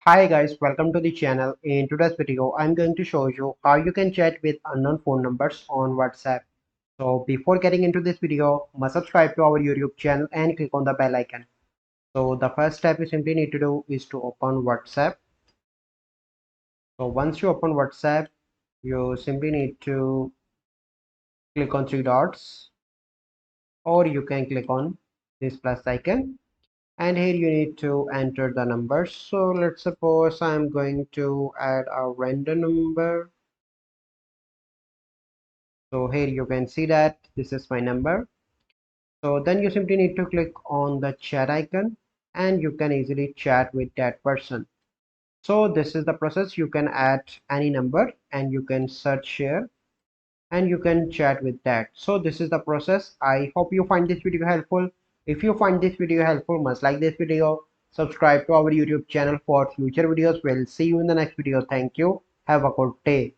Hi guys, welcome to the channel. In today's video, I'm going to show you how you can chat with unknown phone numbers on WhatsApp. So before getting into this video, must subscribe to our YouTube channel and click on the bell icon. So the first step you simply need to do is to open WhatsApp. So once you open WhatsApp, you simply need to click on three dots, or you can click on this plus icon. And here you need to enter the numbers. So let's suppose I'm going to add a random number. So here you can see that this is my number. So then you simply need to click on the chat icon and you can easily chat with that person. So this is the process. You can add any number and you can search here and you can chat with that. So this is the process. I hope you find this video helpful. If you find this video helpful, must like this video, subscribe to our YouTube channel for future videos. We'll see you in the next video. Thank you. Have a good day.